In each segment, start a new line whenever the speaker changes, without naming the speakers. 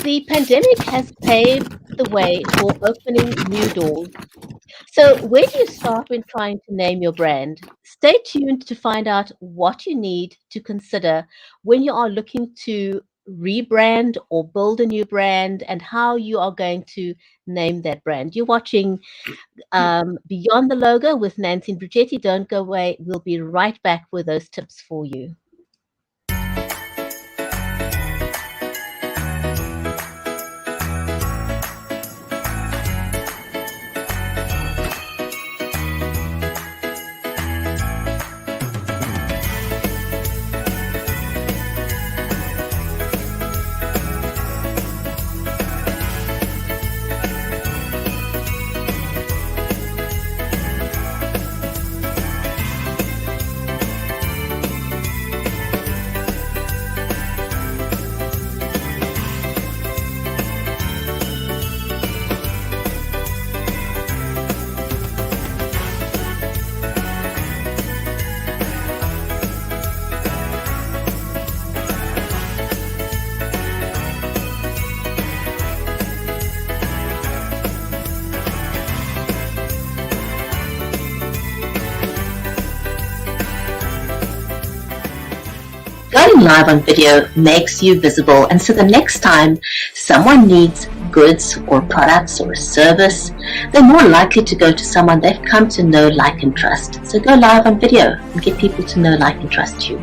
The pandemic has paved the way for opening new doors. So, where do you start when trying to name your brand? Stay tuned to find out what you need to consider when you are looking to rebrand or build a new brand and how you are going to name that brand. You're watching Beyond the Logo with Nancy and Bridgetti. Don't go away. We'll be right back with those tips for you.
Going live on video makes you visible, and so the next time someone needs goods or products or a service, they're more likely to go to someone they've come to know, like, and trust. So go live on video and get people to know, like, and trust you.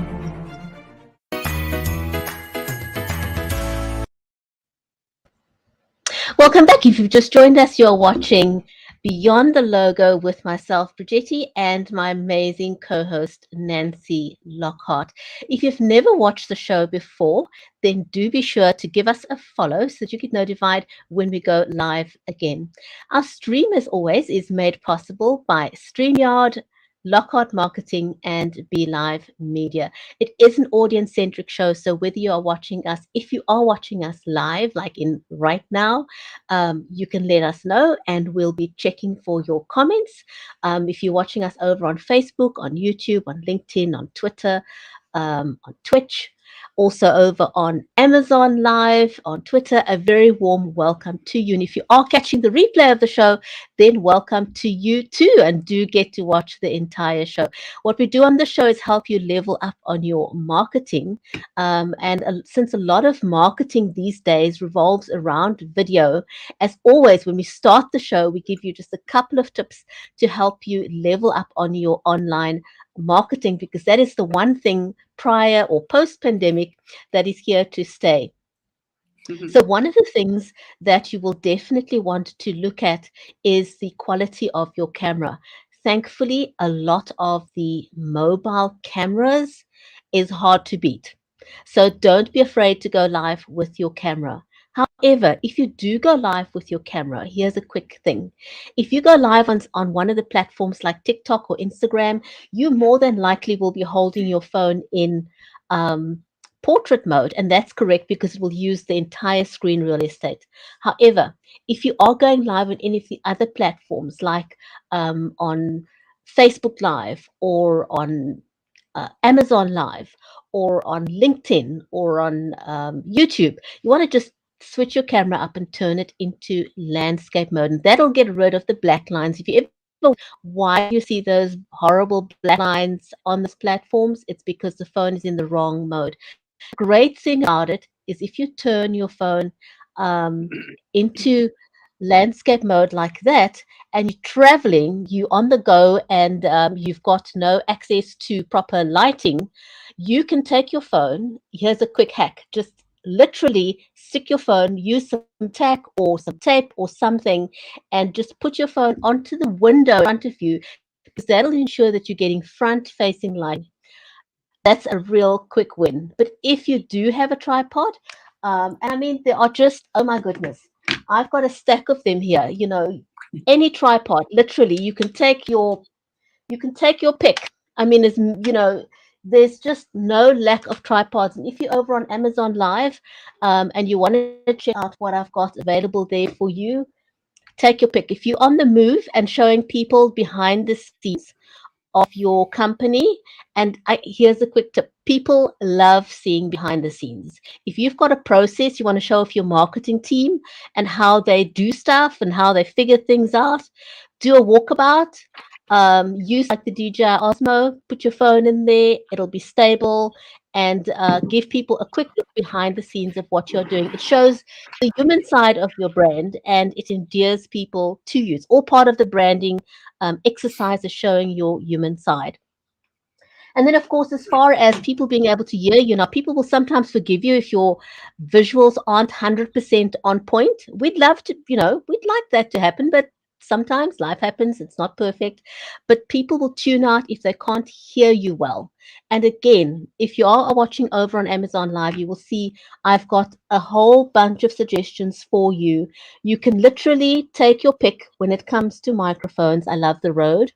Welcome back. If you've just joined us, you're watching Beyond the Logo with myself, Bridgetti, and my amazing co-host, Nancy Lockhart. If you've never watched the show before, then do be sure to give us a follow so that you get notified when we go live again. Our stream, as always, is made possible by StreamYard, Lockhart Marketing, and Be Live Media. It is an audience-centric show, so whether you are watching us, if you are watching us live, like in right now, you can let us know, and we'll be checking for your comments. If you're watching us over on Facebook, on YouTube, on LinkedIn, on Twitter, on Twitch, also over on Amazon Live, on Twitter, a very warm welcome to you. And if you are catching the replay of the show, then welcome to you too, and do get to watch the entire show. What we do on the show is help you level up on your marketing. Since a lot of marketing these days revolves around video, as always, when we start the show, we give you just a couple of tips to help you level up on your online marketing, because that is the one thing prior or post-pandemic that is here to stay. So one of the things that you will definitely want to look at is the quality of your camera. Thankfully, a lot of the mobile cameras is hard to beat. So don't be afraid to go live with your camera. However, if you do go live with your camera, here's a quick thing. If you go live on one of the platforms like TikTok or Instagram, you more than likely will be holding your phone in portrait mode, and that's correct because it will use the entire screen real estate. However, if you are going live on any of the other platforms like on Facebook Live or on Amazon Live or on LinkedIn or on YouTube, you want to just switch your camera up and turn it into landscape mode, and that'll get rid of the black lines. If you ever why you see those horrible black lines on those platforms, it's because the phone is in the wrong mode. Great thing about it is if you turn your phone into landscape mode like that, and you're traveling, you on the go, and you've got no access to proper lighting, you can take your phone. Here's a quick hack. Just literally stick your phone, use some tack or some tape or something, and just put your phone onto the window in front of you, because that'll ensure that you're getting front-facing light. That's a real quick win. But if you do have a tripod, and I mean, there are just, oh my goodness, I've got a stack of them here. You know, any tripod, literally, you can take your pick. I mean, it's, you know, there's just no lack of tripods. And if you're over on Amazon Live and you want to check out what I've got available there for you, take your pick. If you're on the move and showing people behind the scenes of your company. And here's a quick tip. People love seeing behind the scenes. If you've got a process you want to show off your marketing team and how they do stuff and how they figure things out, do a walkabout. Use like the DJI Osmo, put your phone in there, it'll be stable, and give people a quick look behind the scenes of what you're doing. It shows the human side of your brand and it endears people to you. It's all part of the branding exercise, is showing your human side. And then, of course, as far as people being able to hear you, now people will sometimes forgive you if your visuals aren't 100% on point. We'd love to, we'd like that to happen, but sometimes life happens, it's not perfect. But people will tune out if they can't hear you well. And again, if you are watching over on Amazon Live, you will see I've got a whole bunch of suggestions for you. You can literally take your pick when it comes to microphones. I love the Rode.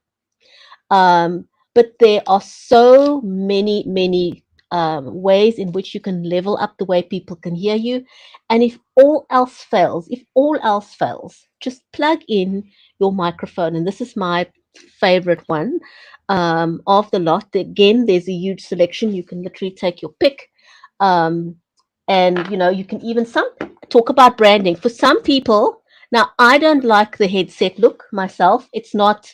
Um, but there are so many ways in which you can level up the way people can hear you. And if all else fails, just plug in your microphone. And this is my favorite one of the lot. Again, there's a huge selection. You can literally take your pick. Um, and you can even talk about branding. For some people, now I don't like the headset look myself. It's not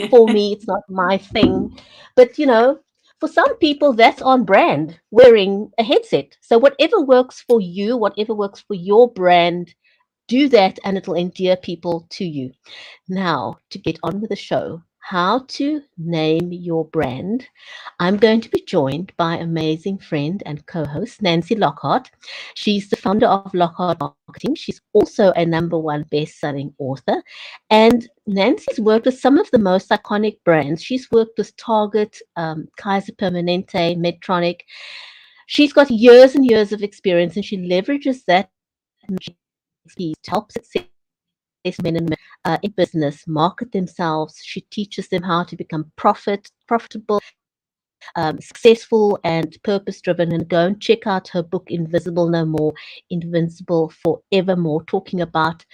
for me, it's not my thing. But for some people, that's on brand, wearing a headset. So whatever works for you, whatever works for your brand, do that and it'll endear people to you. Now, to get on with the show, how to name your brand. I'm going to be joined by amazing friend and co-host Nancy Lockhart. She's the founder of Lockhart Marketing. She's also a #1 best-selling author. And Nancy's worked with some of the most iconic brands. She's worked with Target, Kaiser Permanente, Medtronic. She's got years and years of experience, and she leverages that expertise to help successful men and women in business market themselves. She teaches them how to become profitable, successful, and purpose-driven. And go and check out her book, Invisible No More, Invincible Forevermore, talking about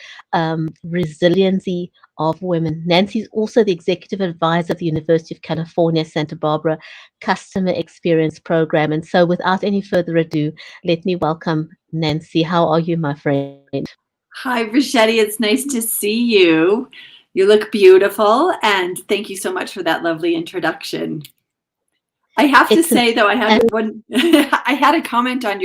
resiliency of women. Nancy's also the executive advisor of the University of California, Santa Barbara Customer Experience Program. And so without any further ado, let me welcome Nancy. How are you, my friend?
Hi, Bridgetti. It's nice to see you. You look beautiful, and thank you so much for that lovely introduction. I have to say, though, I had one. I had a comment on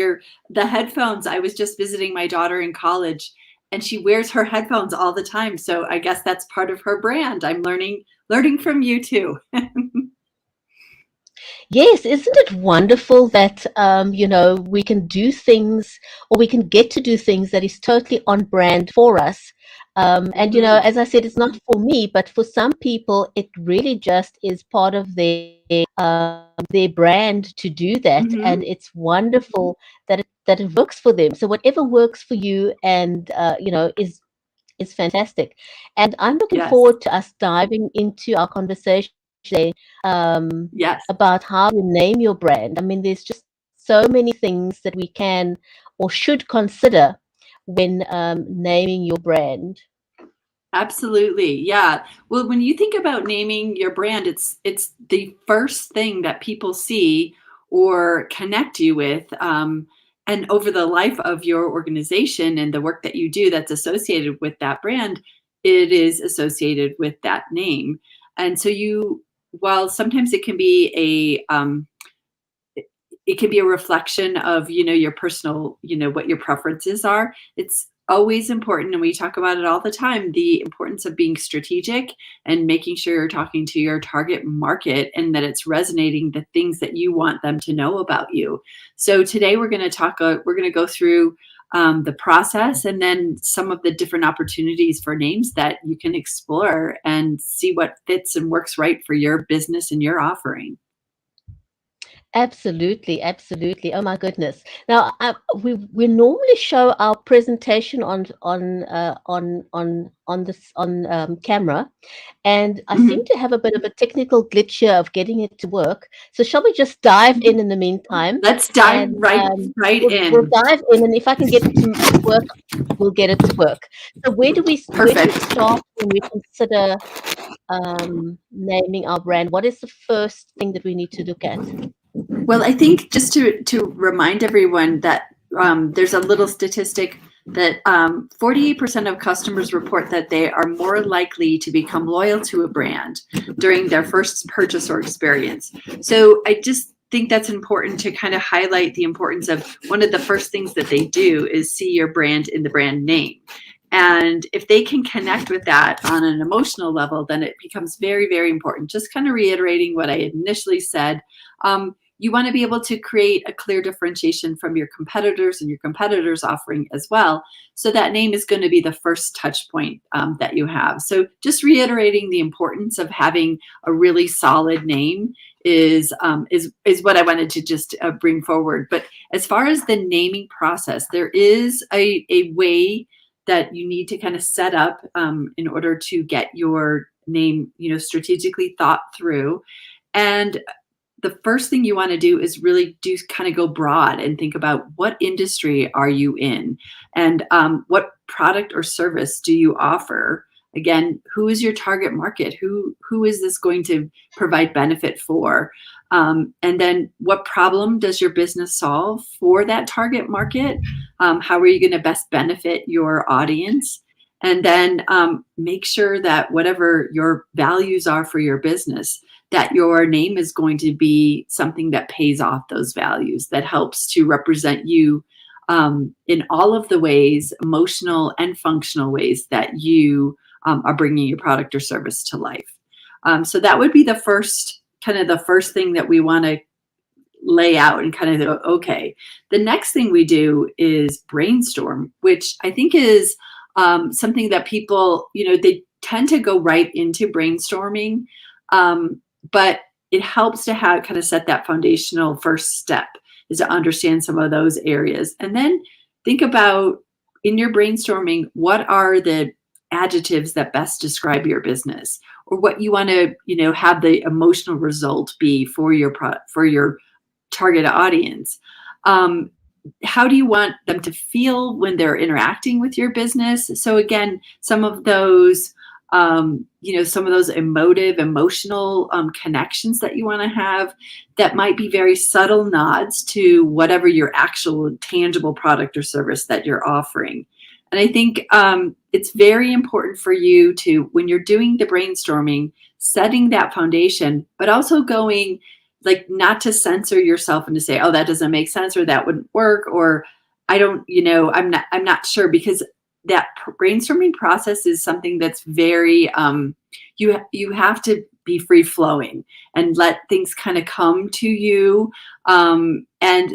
the headphones. I was just visiting my daughter in college, and she wears her headphones all the time. So I guess that's part of her brand. I'm learning from you too.
Yes, isn't it wonderful that we can do things, or we can get to do things that is totally on brand for us. And as I said, it's not for me, but for some people, it really just is part of their brand to do that, and it's wonderful that it works for them. So whatever works for you, and is fantastic. And I'm looking
Yes.
forward to us diving into our conversation today,
Yes.
about how you name your brand. I mean, there's just so many things that we can or should consider when naming your brand.
Absolutely. Yeah. Well, when you think about naming your brand, it's the first thing that people see or connect you with. And over the life of your organization and the work that you do that's associated with that brand, it is associated with that name. And so while sometimes it can be it can be a reflection of, your personal, what your preferences are. It's always important, and we talk about it all the time, the importance of being strategic and making sure you're talking to your target market and that it's resonating the things that you want them to know about you. So today we're going to go through the process and then some of the different opportunities for names that you can explore and see what fits and works right for your business and your offering.
Absolutely, absolutely. Oh my goodness! Now, we normally show our presentation on this on camera, and I seem
Mhm.
to have a bit of a technical glitch here of getting it to work. So shall we just dive in the meantime,
Let's dive
and
right
we'll
in.
dive in, and if I can get it to work, we'll get it to work. So where do we
Perfect.
start when we consider naming our brand? What is the first thing that we need to look at?
Well, I think just to remind everyone that there's a little statistic that 48% of customers report that they are more likely to become loyal to a brand during their first purchase or experience. So I just think that's important to kind of highlight the importance of one of the first things that they do is see your brand in the brand name. And if they can connect with that on an emotional level, then it becomes very, very important. Just kind of reiterating what I initially said. You want to be able to create a clear differentiation from your competitors and your competitors' offering as well. So that name is going to be the first touch point that you have. So just reiterating the importance of having a really solid name is what I wanted to just bring forward. But as far as the naming process, there is a way that you need to kind of set up in order to get your name, strategically thought through. And the first thing you want to do is really kind of go broad and think about what industry are you in, and what product or service do you offer. Again, who is your target market? Who is this going to provide benefit for? And then what problem does your business solve for that target market? How are you going to best benefit your audience? And then make sure that whatever your values are for your business, that your name is going to be something that pays off those values, that helps to represent you in all of the ways, emotional and functional ways, that you are bringing your product or service to life. So that would be the first thing that we want to lay out and kind of go, okay. The next thing we do is brainstorm, which I think is something that people, they tend to go right into brainstorming. But it helps to have kind of set that foundational first step, is to understand some of those areas. And then think about, in your brainstorming, what are the adjectives that best describe your business, or what you want to, have the emotional result be for your target audience. How do you want them to feel when they're interacting with your business? So again, some of those emotional connections that you want to have, that might be very subtle nods to whatever your actual tangible product or service that you're offering. And I think it's very important for you to, when you're doing the brainstorming, setting that foundation, but also going, like, not to censor yourself and to say, oh, that doesn't make sense, or that wouldn't work, or I don't, I'm not sure, because that brainstorming process is something that's very, you have to be free flowing and let things kind of come to you. And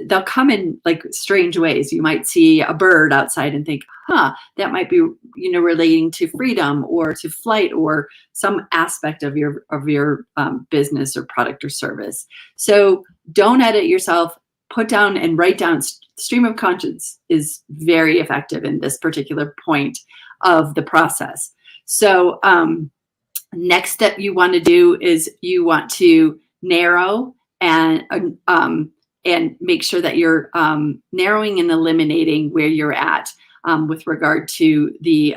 they'll come in like strange ways. You might see a bird outside and think, that might be, relating to freedom or to flight or some aspect of your business or product or service. So don't edit yourself. Put down and write down. Stream of conscience is very effective in this particular point of the process. So next step you want to do is you want to narrow and make sure that you're narrowing and eliminating where you're at with regard to the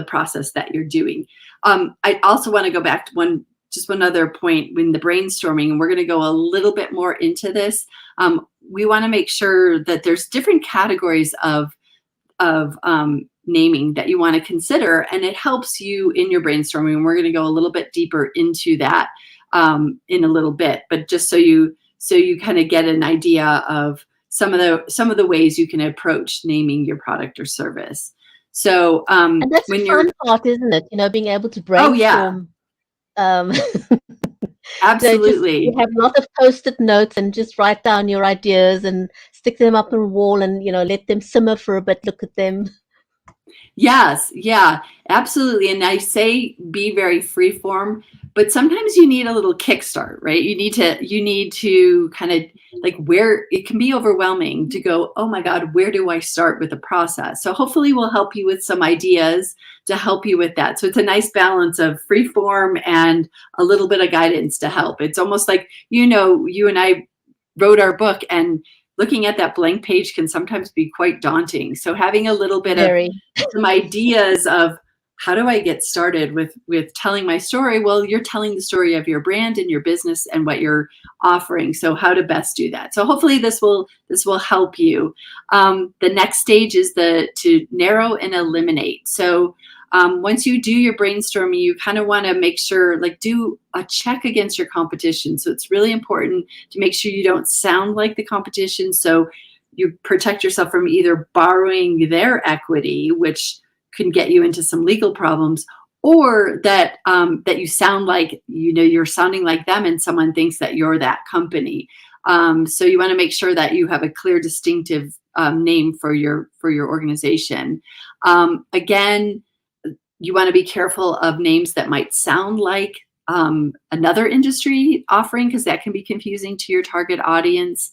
process that you're doing. I also want to go back to one other point when the brainstorming, and we're going to go a little bit more into this. We want to make sure that there's different categories of naming that you want to consider, and it helps you in your brainstorming. And we're going to go a little bit deeper into that in a little bit, but just so you kind of get an idea of some of the ways you can approach naming your product or service. So
And that's the fun part, isn't it? Being able to brainstorm.
Absolutely.
You have a lot of post-it notes and just write down your ideas and stick them up on a wall and, let them simmer for a bit, look at them.
Yes. Yeah, absolutely. And I say be very freeform, But sometimes you need a little kickstart, right? You need to kind of like, where it can be overwhelming to go, oh my God, where do I start with the process? So hopefully we'll help you with some ideas to help you with that. So it's a nice balance of free form and a little bit of guidance to help. It's almost like, you and I wrote our book, and looking at that blank page can sometimes be quite daunting. So having a little bit of
Very.
some ideas of, how do I get started with telling my story? Well, you're telling the story of your brand and your business and what you're offering. So how to best do that. So hopefully this will help you. The next stage is to narrow and eliminate. So once you do your brainstorming, you kind of want to make sure, like, do a check against your competition. So it's really important to make sure you don't sound like the competition. So you protect yourself from either borrowing their equity, which can get you into some legal problems, or that you sound like, you're sounding like them and someone thinks that you're that company. So you want to make sure that you have a clear, distinctive name for your organization. Again, you want to be careful of names that might sound like another industry offering, because that can be confusing to your target audience.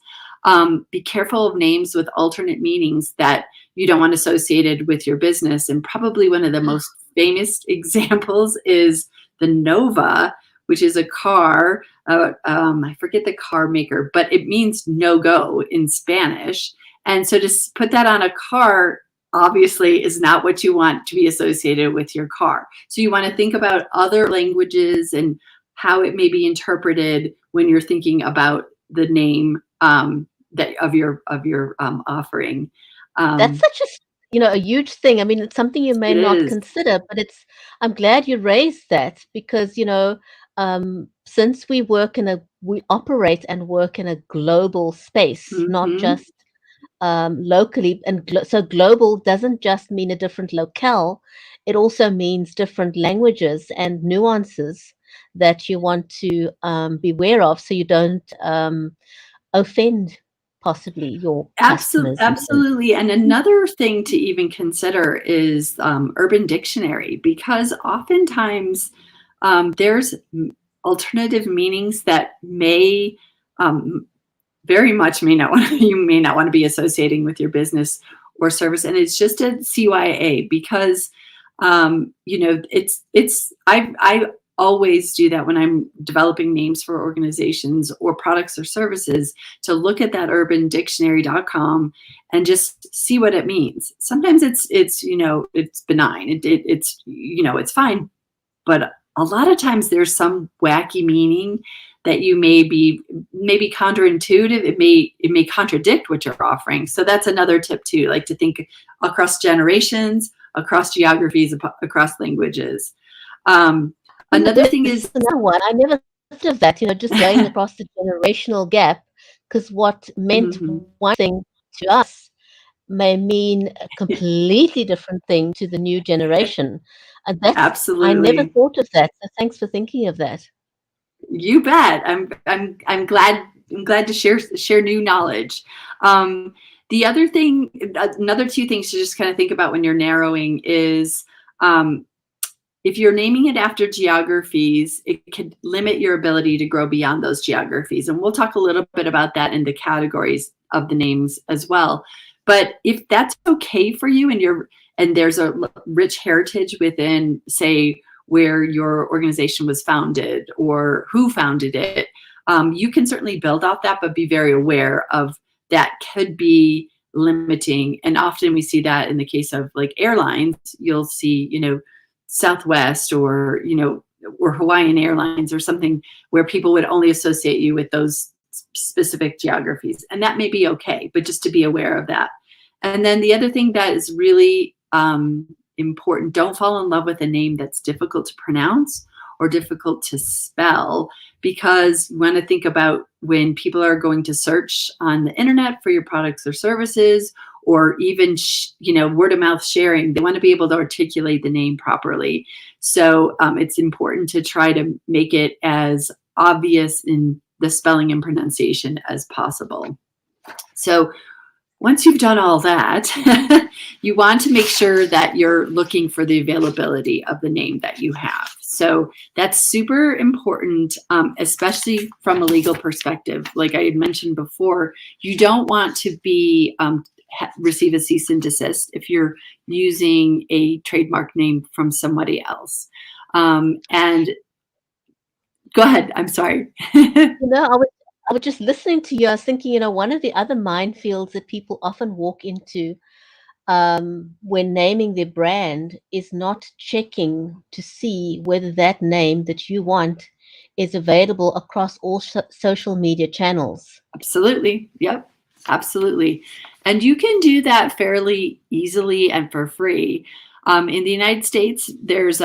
Be careful of names with alternate meanings that you don't want associated with your business. And probably one of the most famous examples is the Nova, which is a car. I forget the car maker, but it means no-go in Spanish. And so to put that on a car obviously is not what you want to be associated with your car. So you want to think about other languages and how it may be interpreted when you're thinking about the name of your offering.
That's such a huge thing. I mean, it's something you may
It
not
is.
consider, but I'm glad you raised that because, since we operate and work in a global space, not
Mm-hmm.
just locally. And so global doesn't just mean a different locale. It also means different languages and nuances that you want to be aware of so you don't offend possibly your customers even.
Absolutely. And another thing to even consider is Urban Dictionary, because oftentimes there's alternative meanings that may very much you may not want to be associating with your business or service. And it's just a CYA, because I always do that when I'm developing names for organizations or products or services, to look at that urbandictionary.com and just see what it means. Sometimes it's benign. It's fine. But a lot of times there's some wacky meaning that you may be counterintuitive. It may contradict what you're offering. So that's another tip too, like to think across generations, across geographies, across languages. Another thing is
another one. I never thought of that, just going across the generational gap, because what meant one thing to us may mean a completely different thing to the new generation. And I never
absolutely.
thought of that. So thanks for thinking of that.
You bet. I'm glad to share new knowledge. The other thing, another two things to just kind of think about when you're narrowing is, if you're naming it after geographies, it could limit your ability to grow beyond those geographies. And we'll talk a little bit about that in the categories of the names as well. But if that's okay for you and there's a rich heritage within, say, where your organization was founded or who founded it, you can certainly build off that, but be very aware of that could be limiting. And often we see that in the case of like airlines. You'll see, Southwest or Hawaiian Airlines or something where people would only associate you with those specific geographies. And that may be okay, but just to be aware of that. And then the other thing that is really important, don't fall in love with a name that's difficult to pronounce or difficult to spell, because you want to think about when people are going to search on the internet for your products or services, or even word of mouth sharing, they want to be able to articulate the name properly. So it's important to try to make it as obvious in the spelling and pronunciation as possible. So once you've done all that, you want to make sure that you're looking for the availability of the name that you have. So that's super important, especially from a legal perspective. Like I had mentioned before, you don't want to be receive a cease and desist if you're using a trademark name from somebody else. And go ahead. I'm sorry.
I was just listening to you. I was thinking, one of the other minefields that people often walk into when naming their brand is not checking to see whether that name that you want is available across all social media channels.
Absolutely. Yep. Absolutely. And you can do that fairly easily and for free. In the United States, there's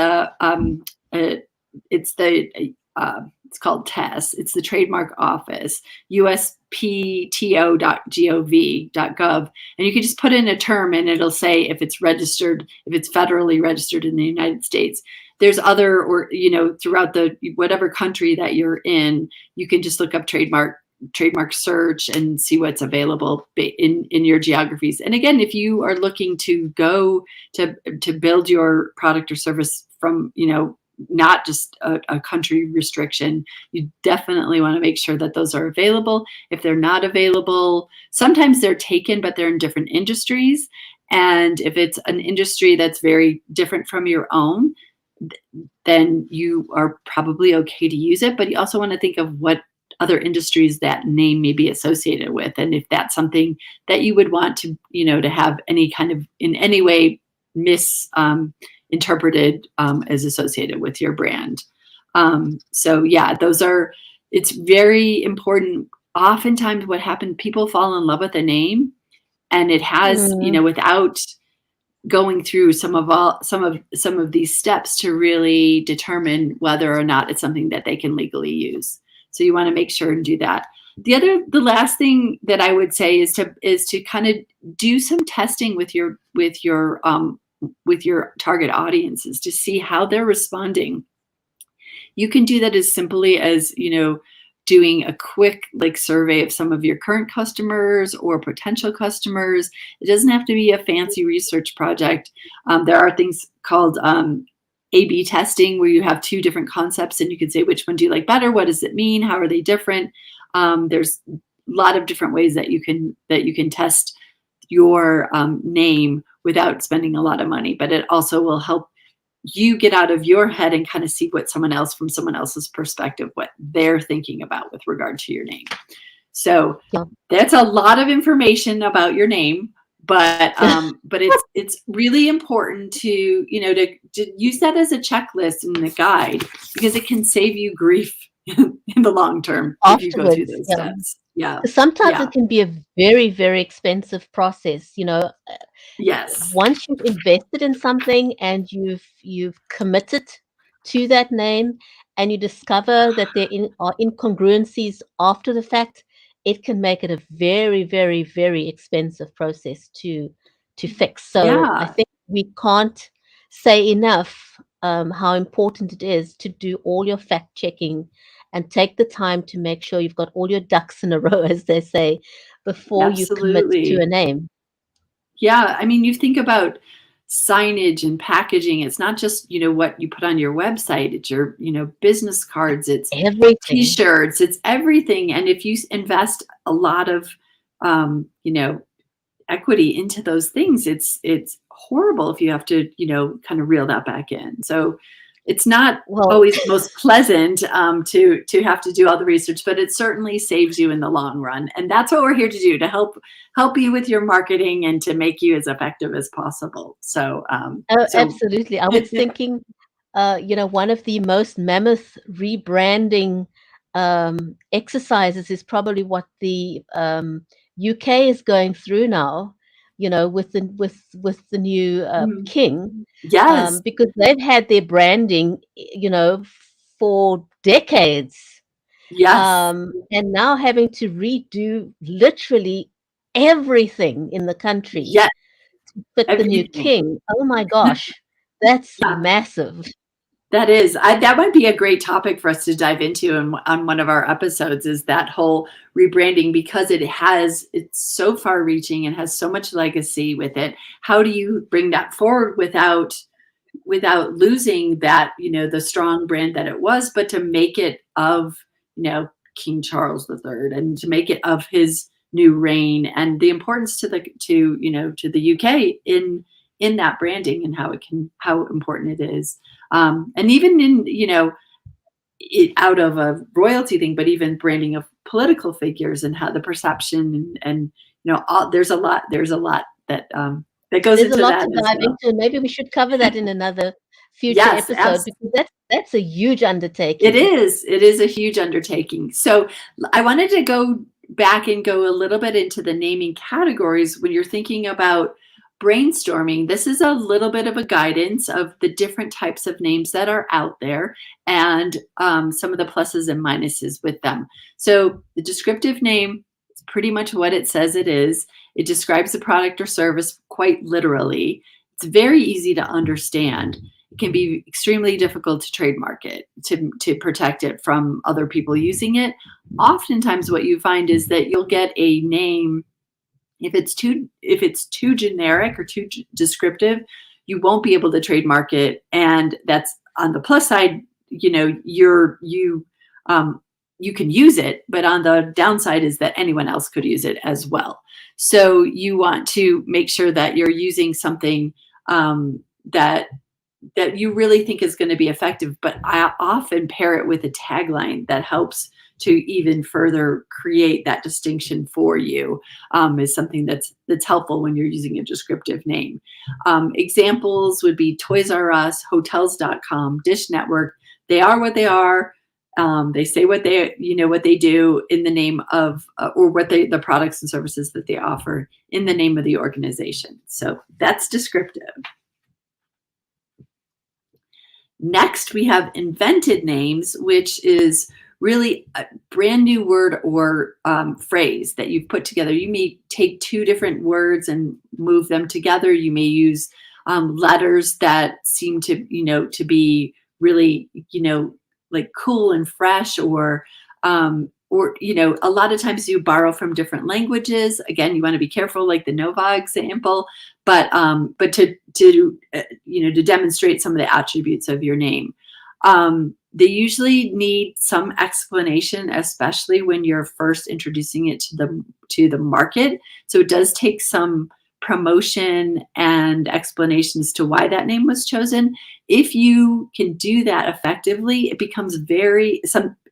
it's called TESS. It's the Trademark Office, uspto.gov. And you can just put in a term and it'll say if it's registered, if it's federally registered in the United States. There's other, or, throughout the whatever country that you're in, you can just look up trademark search and see what's available in your geographies. And again, if you are looking to go to build your product or service from, not just a country restriction, you definitely want to make sure that those are available. If they're not available, sometimes they're taken, but they're in different industries. And if it's an industry that's very different from your own, then you are probably okay to use it. But you also want to think of what other industries that name may be associated with, and if that's something that you would want to, to have any kind of in any way misinterpreted as associated with your brand. So yeah, it's very important. Oftentimes what happens, people fall in love with a name and it has, without going through some of these steps to really determine whether or not it's something that they can legally use. So you want to make sure and do that. The last thing that I would say is to kind of do some testing with your target audiences to see how they're responding. You can do that as simply as, doing a quick survey of some of your current customers or potential customers. It doesn't have to be a fancy research project. There are things called A/B testing, where you have two different concepts and you can say, which one do you like better? What does it mean? How are they different? There's a lot of different ways that you can test your name without spending a lot of money, but it also will help you get out of your head and kind of see what someone else's perspective, what they're thinking about with regard to your name. So that's a lot of information about your name, but it's really important to use that as a checklist and a guide, because it can save you grief in the long term if you go through those steps. Yeah.
Sometimes it can be a very, very expensive process.
Yes.
Once you've invested in something and you've committed to that name, and you discover that there are incongruencies after the fact, it can make it a very, very, very expensive process to fix. So I think we can't say enough how important it is to do all your fact checking and take the time to make sure you've got all your ducks in a row, as they say, before you commit to a name.
Yeah, I mean, you think about signage and packaging. It's not just, what you put on your website. It's your, business cards. It's
everything.
T-shirts. It's everything. And if you invest a lot of, equity into those things, it's horrible if you have to, kind of reel that back in. So it's not always most pleasant to have to do all the research, but it certainly saves you in the long run. And that's what we're here to do, to help you with your marketing and to make you as effective as possible. So,
absolutely. I was thinking, one of the most mammoth rebranding exercises is probably what the UK is going through now, with the new king.
Yes.
Because they've had their branding, for decades.
Yes.
And now having to redo literally everything in the country to fit the new king. Oh my gosh, that's massive.
That is, that might be a great topic for us to dive into on one of our episodes, is that whole rebranding, because it's so far reaching and has so much legacy with it. How do you bring that forward without without losing that, the strong brand that it was, but to make it of, King Charles III, and to make it of his new reign, and the importance to the UK in that branding, and how important it is. And even in, out of a royalty thing, but even branding of political figures and how the perception and there's a lot that that goes
There's a
into
lot
that
to
as
dive
well.
into. Maybe we should cover that in another future
Yes,
episode, because that's a huge undertaking.
it is a huge undertaking. So I wanted to go back and go a little bit into the naming categories. When you're thinking about brainstorming, this is a little bit of a guidance of the different types of names that are out there, and some of the pluses and minuses with them. So the descriptive name is pretty much what it says it is. It describes the product or service quite literally. It's very easy to understand. It can be extremely difficult to trademark it, to protect it from other people using it. Oftentimes what you find is that you'll get a name, if it's too generic or too descriptive, you won't be able to trademark it. And that's on the plus side, you can use it, but on the downside is that anyone else could use it as well. So you want to make sure that you're using something that you really think is going to be effective, but I often pair it with a tagline that helps to even further create that distinction for you, is something that's helpful when you're using a descriptive name. Examples would be Toys R Us, Hotels.com, Dish Network. They are what they are. They say what they do in the name of, or what the products and services that they offer in the name of the organization. So that's descriptive. Next, we have invented names, which is really a brand new word or phrase that you've put together. You may take two different words and move them together. You may use letters that seem to be really, like cool and fresh, or a lot of times you borrow from different languages. Again, you want to be careful, like the NAWBO example, but to demonstrate some of the attributes of your name. They usually need some explanation, especially when you're first introducing it to the market. So it does take some promotion and explanations to why that name was chosen. If you can do that effectively, it becomes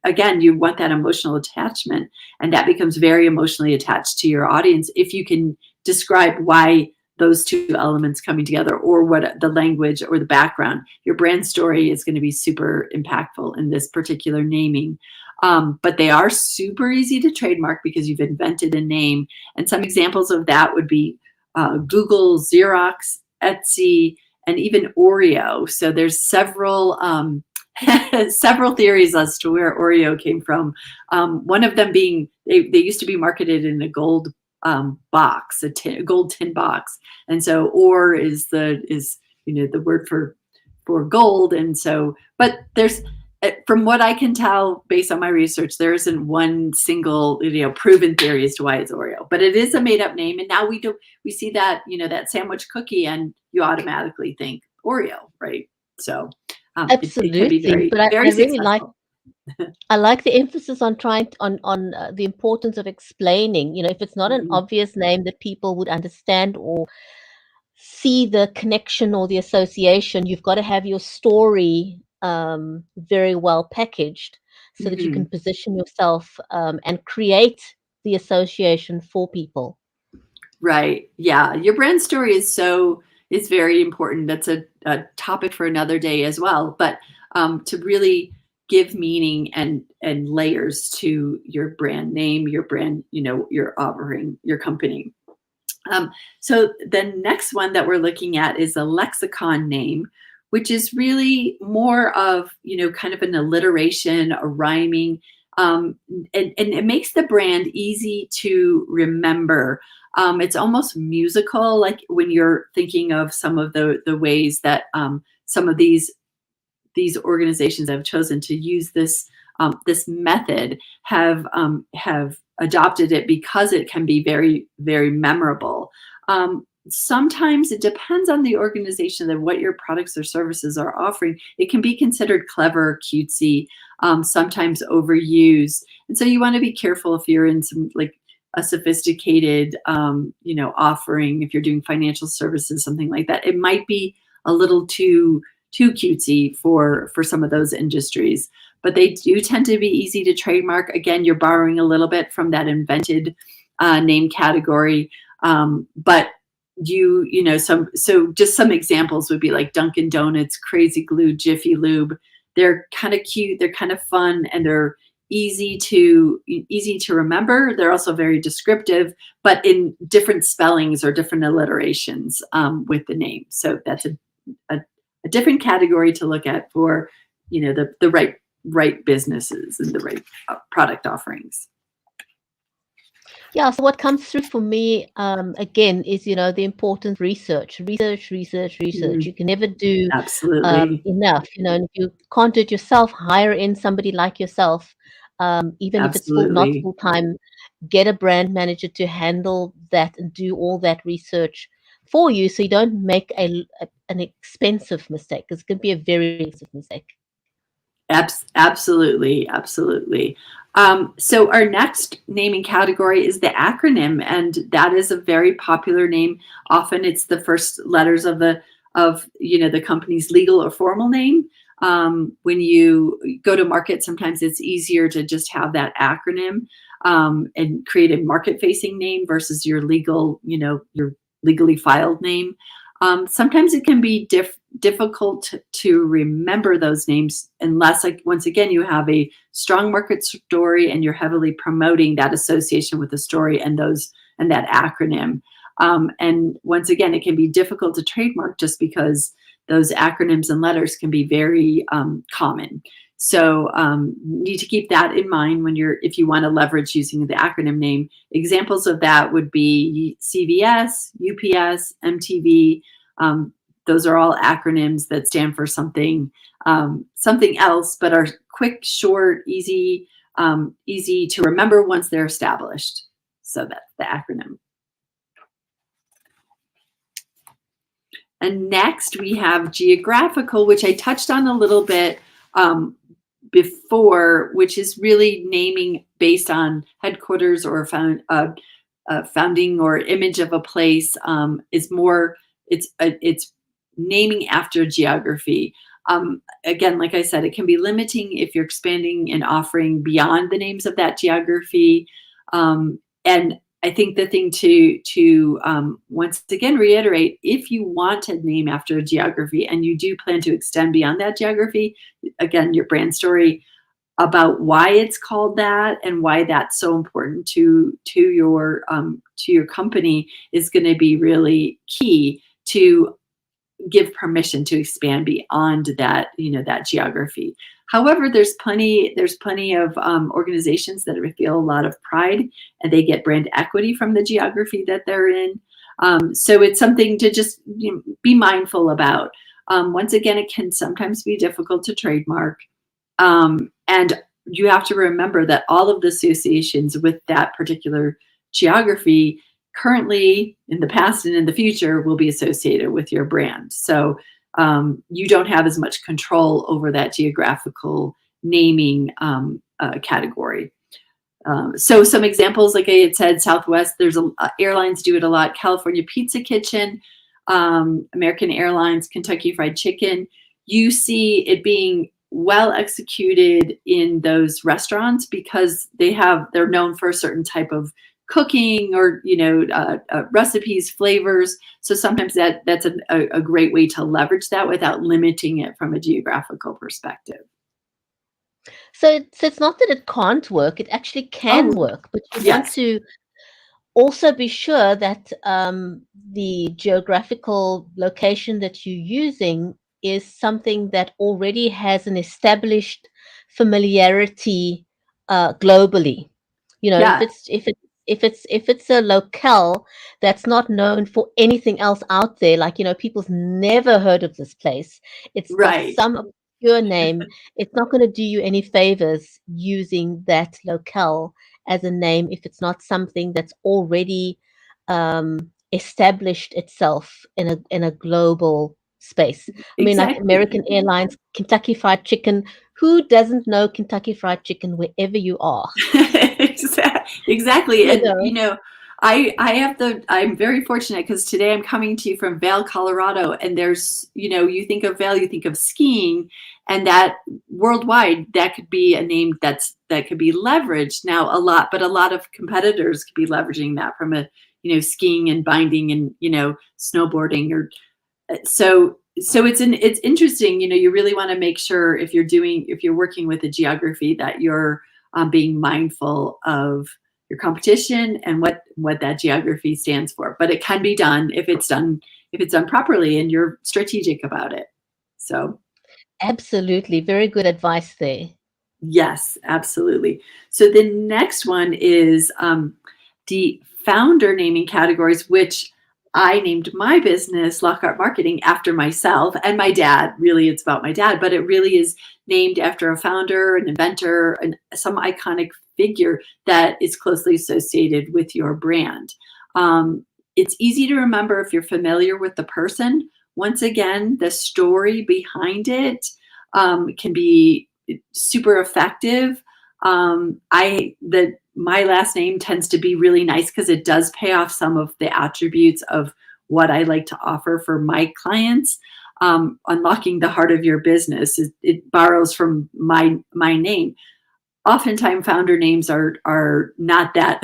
again, you want that emotional attachment, and that becomes very emotionally attached to your audience if you can describe why those two elements coming together, or what the language or the background. Your brand story is going to be super impactful in this particular naming. But they are super easy to trademark because you've invented a name. And some examples of that would be Google, Xerox, Etsy, and even Oreo. So there's several several theories as to where Oreo came from. One of them being they used to be marketed in a gold box, a gold tin box, and so or is the word for gold. And so, but there's, from what I can tell based on my research, there isn't one single proven theory as to why it's Oreo, but it is a made up name. And now we see that that sandwich cookie, and you automatically think Oreo, right? So
Absolutely,
it can be very,
but
very
I really
successful.
I like the emphasis on trying on the importance of explaining. If it's not an obvious name that people would understand or see the connection or the association, you've got to have your story very well packaged so that you can position yourself and create the association for people.
Right. Yeah. Your brand story is very important. That's a topic for another day as well. But to really give meaning and layers to your brand name, your brand, your offering, your company. So the next one that we're looking at is a lexicon name, which is really more of, kind of an alliteration, a rhyming, and it makes the brand easy to remember. It's almost musical, like when you're thinking of some of the ways that some of these organizations have chosen to use this method have adopted it because it can be very, very memorable. sometimes it depends on the organization and what your products or services are offering. It can be considered clever, cutesy, sometimes overused. And so you want to be careful if you're in some like a sophisticated, offering. If you're doing financial services, something like that, it might be a little too cutesy for some of those industries. But they do tend to be easy to trademark. Again, you're borrowing a little bit from that invented name category, but just some examples would be like Dunkin' Donuts, Crazy Glue, Jiffy Lube. They're kind of cute, they're kind of fun, and they're easy to remember. They're also very descriptive, but in different spellings or different alliterations with the name. So that's a different category to look at for the right businesses and the right product offerings.
Yeah, so what comes through for me, again, is, the importance of research. You can never do
Absolutely.
enough, and if you can't do it yourself, hire in somebody like yourself, even if it's not
Absolutely.
full-time, get a brand manager to handle that and do all that research for you so you don't make an expensive mistake, because it can be a very expensive mistake.
Absolutely. So our next naming category is the acronym, and that is a very popular name. Often it's the first letters of the company's legal or formal name. When you go to market, sometimes it's easier to just have that acronym and create a market-facing name versus your your legally filed name. Sometimes it can be difficult to remember those names unless, like, once again, you have a strong market story and you're heavily promoting that association with the story and that acronym. And once again, it can be difficult to trademark just because those acronyms and letters can be very common. So need to keep that in mind if you want to leverage using the acronym name. Examples of that would be CVS, UPS, MTV. Those are all acronyms that stand for something else, but are quick, short, easy to remember once they're established. So that's the acronym. And next we have geographical, which I touched on a little bit before, which is really naming based on headquarters or founding or image of a place. It's naming after geography. Again, like I said, it can be limiting if you're expanding and offering beyond the names of that geography. And I think the thing to once again reiterate, if you want to name after a geography and you do plan to extend beyond that geography, again, your brand story about why it's called that and why that's so important to your company is going to be really key to give permission to expand beyond that, that geography. However, there's plenty of organizations that feel a lot of pride and they get brand equity from the geography that they're in. So it's something to just be mindful about. Once again, it can sometimes be difficult to trademark. And you have to remember that all of the associations with that particular geography currently, in the past and in the future, will be associated with your brand. So you don't have as much control over that geographical naming category. So some examples, like I had said, Southwest, there's airlines do it a lot. California Pizza Kitchen, American Airlines, Kentucky Fried Chicken. You see it being well executed in those restaurants because they're known for a certain type of cooking or recipes, flavors. So sometimes that's a great way to leverage that without limiting it from a geographical perspective.
So it's not that it can't work; it actually can work, but you want to also be sure that the geographical location that you're using is something that already has an established familiarity globally. If it's a locale that's not known for anything else out there, like people's never heard of this place, it's got some obscure name. It's not going to do you any favors using that locale as a name if it's not something that's already established itself in a global space. I mean, like
Exactly.
American Airlines, Kentucky Fried Chicken. Who doesn't know Kentucky Fried Chicken wherever you are?
Exactly.
You
And,
know,
I'm very fortunate because today I'm coming to you from Vail, Colorado. And there's, you think of Vail, you think of skiing, and that worldwide, that could be a name that could be leveraged now a lot, but a lot of competitors could be leveraging that from skiing and binding and, snowboarding or so it's interesting. You really want to make sure if you're working with a geography that you're being mindful of your competition and what that geography stands for. But it can be done if it's done properly and you're strategic about it. So
absolutely. Very good advice there.
yes, absolutely. So the next one is the founder naming categories, which I named my business Lockhart Marketing after myself and my dad. Really, it's about my dad, but it really is named after a founder, an inventor, and some iconic figure that is closely associated with your brand. It's easy to remember if you're familiar with the person. Once again, the story behind it can be super effective. My last name tends to be really nice because it does pay off some of the attributes of what I like to offer for my clients. Unlocking the heart of your business, it borrows from my name. Oftentimes founder names are not that.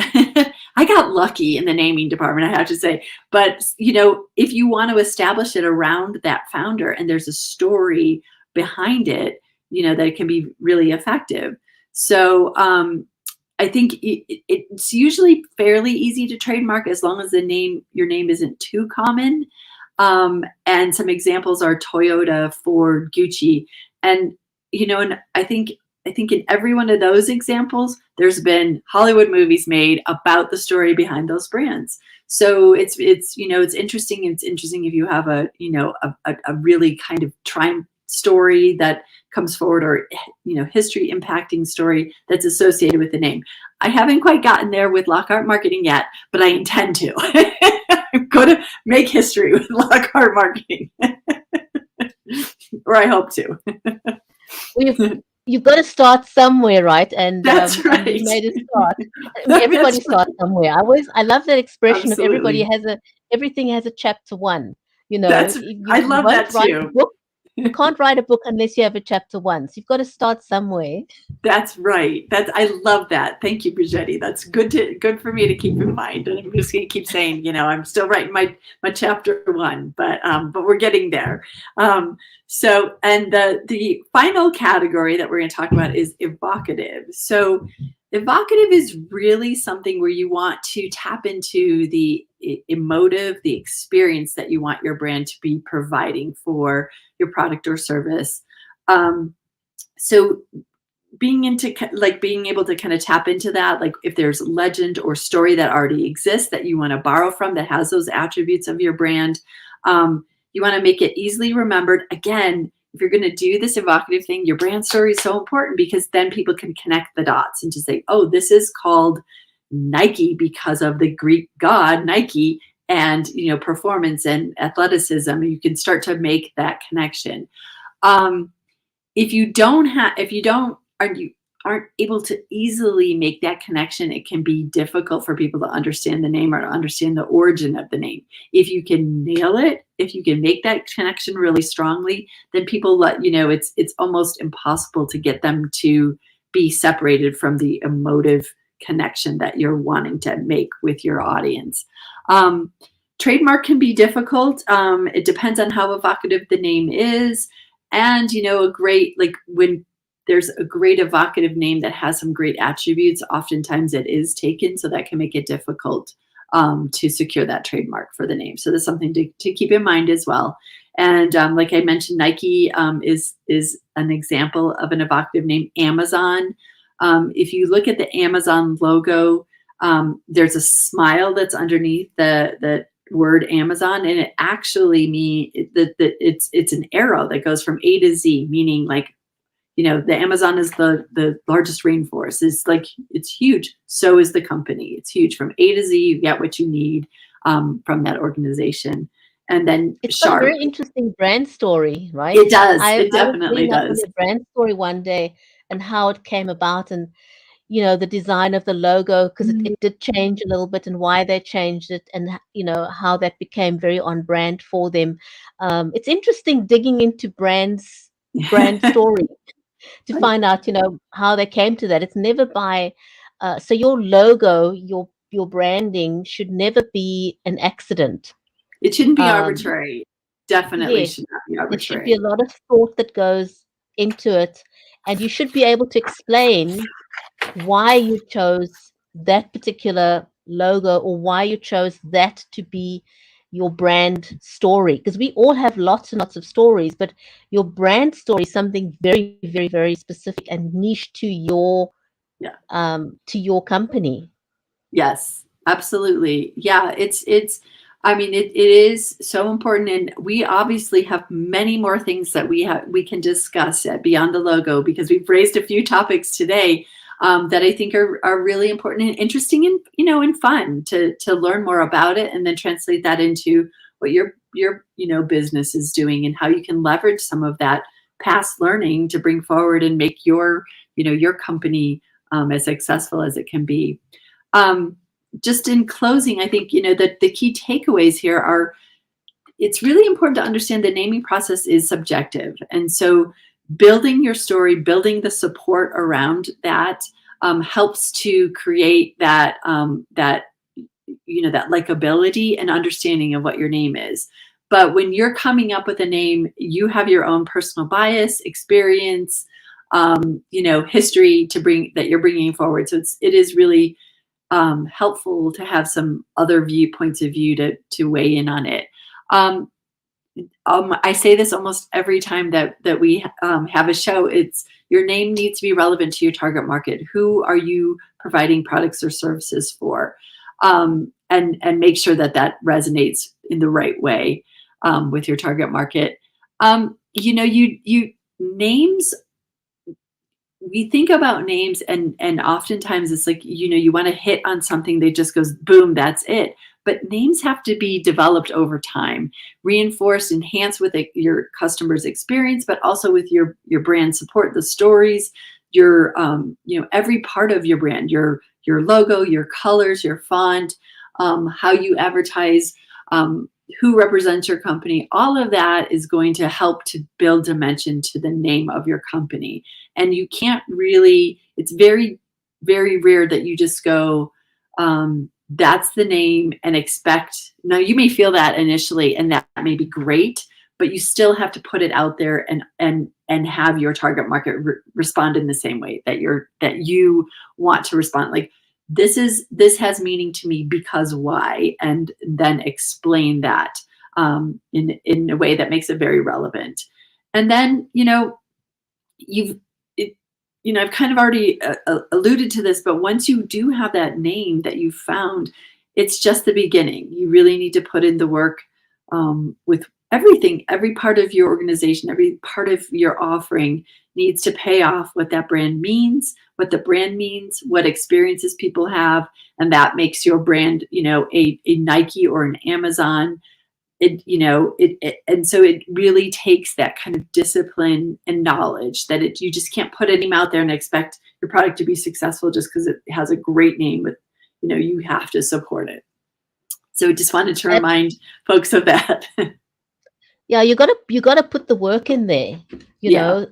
I got lucky in the naming department, I have to say. But if you want to establish it around that founder and there's a story behind it, that it can be really effective. So I think it's usually fairly easy to trademark as long as your name isn't too common. And some examples are Toyota, Ford, Gucci, and and I think in every one of those examples, there's been Hollywood movies made about the story behind those brands. So it's interesting. It's interesting if you have a really kind of triumph story that comes forward, or history impacting story that's associated with the name. I haven't quite gotten there with Lockhart Marketing yet, but I intend to. I'm going to make history with Lockhart Marketing, or I hope to.
You've got to start somewhere, right? And
That's right.
and you made a start. Everybody starts somewhere. I love that expression
Absolutely.
of everything has a chapter one.
I love that too.
You can't write a book unless you have a chapter one. So you've got to start somewhere.
That's right. I love that. Thank you, Bridgetti. That's good for me to keep in mind. And I'm just going to keep saying, I'm still writing my chapter one, but we're getting there. So, and the final category that we're going to talk about is evocative. So evocative is really something where you want to tap into the emotive, the experience that you want your brand to be providing for your product or service. So being able to kind of tap into that, like if there's legend or story that already exists that you want to borrow from that has those attributes of your brand, you want to make it easily remembered. Again, if you're going to do this evocative thing, your brand story is so important because then people can connect the dots and just say, oh, this is called Nike because of the Greek god Nike and performance and athleticism. You can start to make that connection. If you aren't able to easily make that connection, it can be difficult for people to understand the name or to understand the origin of the name. If you can nail it, if you can make that connection really strongly, then people it's almost impossible to get them to be separated from the emotive connection that you're wanting to make with your audience. Trademark can be difficult. It depends on how evocative the name is. And, when there's a great evocative name that has some great attributes, oftentimes it is taken. So that can make it difficult to secure that trademark for the name. So that's something to keep in mind as well. And like I mentioned, Nike is an example of an evocative name. Amazon. If you look at the Amazon logo, there's a smile that's underneath the word Amazon, and it actually means that it's an arrow that goes from A to Z, meaning the Amazon is the largest rainforest. It's huge. So is the company. It's huge from A to Z. You get what you need. from that organization. And then
It's got a
sharp.
very interesting brand story, right?
It does.
I
It
was
definitely
reading up on
does.
their brand story one day and how it came about, and the design of the logo, because it did change a little bit, and why they changed it, and how that became very on brand for them. It's interesting digging into brand story to
Right.
find out how they came to that. It's never by so your logo, your branding should never be an accident.
It shouldn't be
Um,
arbitrary. Definitely
yes,
should not be
there should be a
arbitrary.
lot of thought that goes into it, and you should be able to explain why you chose that particular logo, or why you chose that to be your brand story, because we all have lots and lots of stories, but your brand story is something very, very, very specific and niche
Yeah.
to your company.
Yes, absolutely. Yeah, I mean, it is so important. And we obviously have many more things that we can discuss at Beyond the Logo, because we've raised a few topics today that I think are really important and interesting, and and fun to learn more about it, and then translate that into what your business is doing, and how you can leverage some of that past learning to bring forward and make your company as successful as it can be. um, just in closing, I think that the key takeaways here are, it's really important to understand the naming process is subjective, and so building your story, building the support around that, helps to create that likability and understanding of what your name is. But when you're coming up with a name, you have your own personal bias, experience, history to bring that you're bringing forward. So it is really helpful to have some other points of view to weigh in on it. Um, I say this almost every time that we have a show. It's your name needs to be relevant to your target market. Who are you providing products or services for? And make sure that resonates in the right way with your target market. You names, we think about names, and oftentimes it's like, you want to hit on something that just goes boom, that's it. But names have to be developed over time, reinforced, enhanced with your customer's experience, but also with your brand support, the stories, your every part of your brand, your logo, your colors, your font, how you advertise, who represents your company. All of that is going to help to build dimension to the name of your company. And you can't really, it's very, very rare that you just go, that's the name, and expect. Now, you may feel that initially, and that may be great, but you still have to put it out there, and have your target market respond in the same way that you want to respond. Like, this has meaning to me because why, and then explain that in a way that makes it very relevant. And then you've it, I've kind of already alluded to this, but once you do have that name that you've found, it's just the beginning. You really need to put in the work with everything. Every part of your organization, every part of your offering needs to pay off what that brand means, what the brand means, what experiences people have, and that makes your brand, a Nike or an Amazon. And so it really takes that kind of discipline and knowledge that you just can't put a name out there and expect your product to be successful just because it has a great name. With you have to support it. So just wanted to
And
remind folks of that.
yeah, you gotta put the work in there.
Yeah.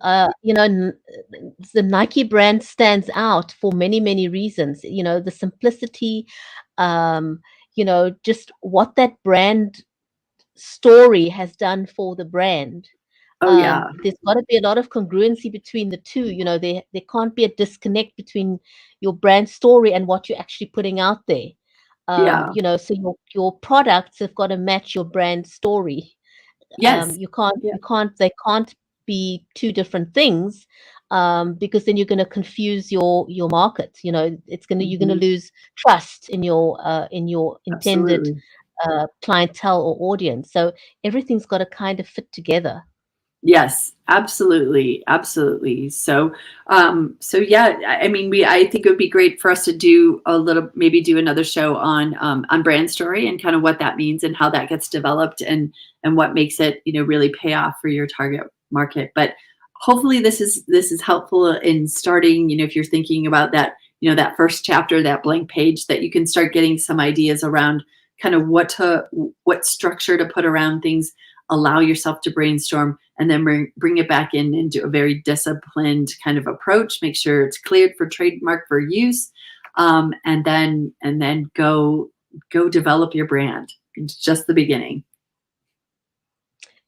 The Nike brand stands out for many, many reasons. The simplicity, um, just what that brand story has done for the brand.
Oh yeah.
There's got to be a lot of congruency between the two. There can't be a disconnect between your brand story and what you're actually putting out there.
Yeah.
So your products have got to match your brand story.
Yes. Yeah.
They can't be two different things, because then you're going to confuse your market. You're going to
Mhm.
lose trust in your intended
Absolutely.
clientele or audience. So everything's got to kind of fit together.
Yes, absolutely, absolutely. So, yeah, I mean, I think it would be great for us to do maybe do another show on brand story and kind of what that means and how that gets developed and what makes it, really pay off for your target market. But hopefully, this is helpful in starting. If you're thinking about that, that first chapter, that blank page, that you can start getting some ideas around kind of what structure to put around things. Allow yourself to brainstorm, and then bring it back in and do a very disciplined kind of approach. Make sure it's cleared for trademark for use, and then go develop your brand. It's just the beginning.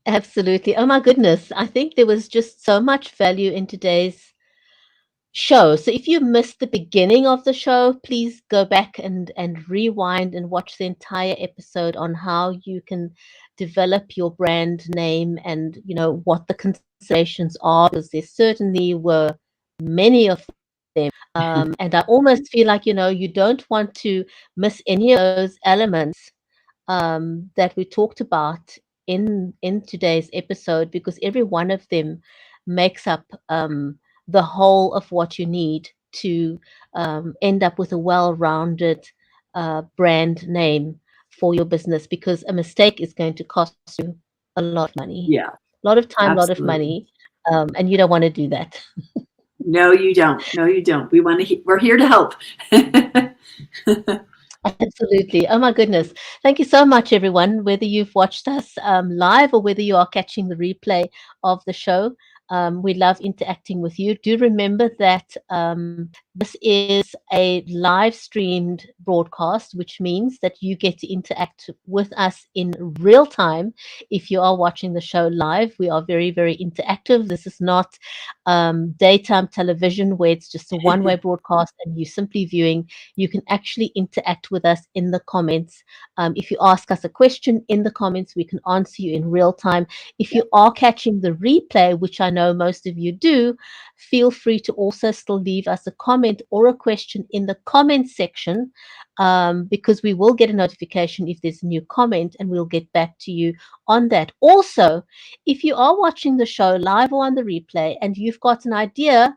Absolutely. Oh my goodness. I think there was just so much value in today's show. So if you missed the beginning of the show, please go back and rewind and watch the entire episode on how you can develop your brand name and what the considerations are, because there certainly were many of them. And I almost feel like you don't want to miss any of those elements that we talked about in today's episode, because every one of them makes up the whole of what you need to end up with a well-rounded brand name for your business, because a mistake is going to cost you a lot of money,
Yeah,
a lot of time, a lot of
absolutely.
money, and you don't want to do that.
No, you don't. No, you don't. We're here to help.
Absolutely. Oh my goodness. Thank you so much, everyone, whether you've watched us live or whether you are catching the replay of the show. We love interacting with you. Do remember that this is a live streamed broadcast, which means that you get to interact with us in real time. If you are watching the show live, we are very, very interactive. This is not daytime television where it's just a one-way broadcast and you're simply viewing. You can actually interact with us in the comments. If you ask us a question in the comments, we can answer you in real time. If you are catching the replay, which I know most of you do, feel free to also still leave us a comment or a question in the comment section, because we will get a notification if there's a new comment and we'll get back to you on that. Also, if you are watching the show live or on the replay and you've got an idea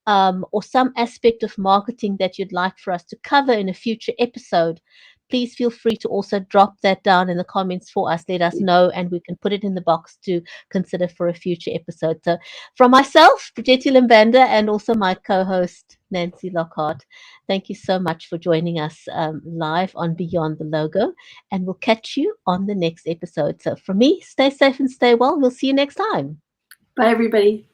or some aspect of marketing that you'd like for us to cover in a future episode, please feel free to also drop that down in the comments for us. Let us know, and we can put it in the box to consider for a future episode. So from myself, Bridgetti, Banda, and also my co-host, Nancy Lockhart, thank you so much for joining us live on Beyond the Logo, and we'll catch you on the next episode. So from me, stay safe and stay well. We'll see you next time.
Bye, everybody.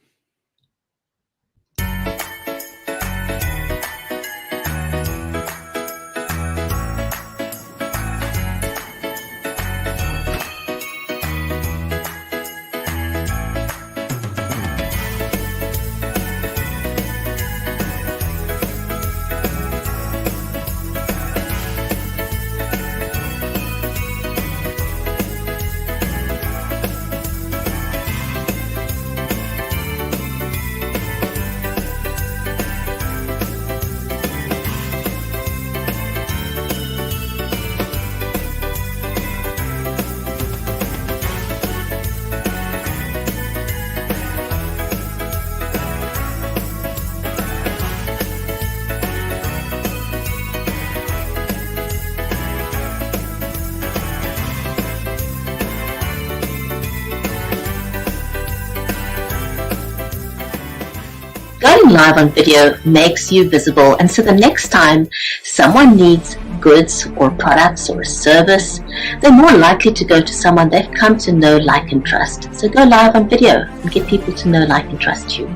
Going live on video makes you visible, and so the next time someone needs goods or products or a service, they're more likely to go to someone they've come to know, like, and trust. So go live on video and get people to know, like, and trust you.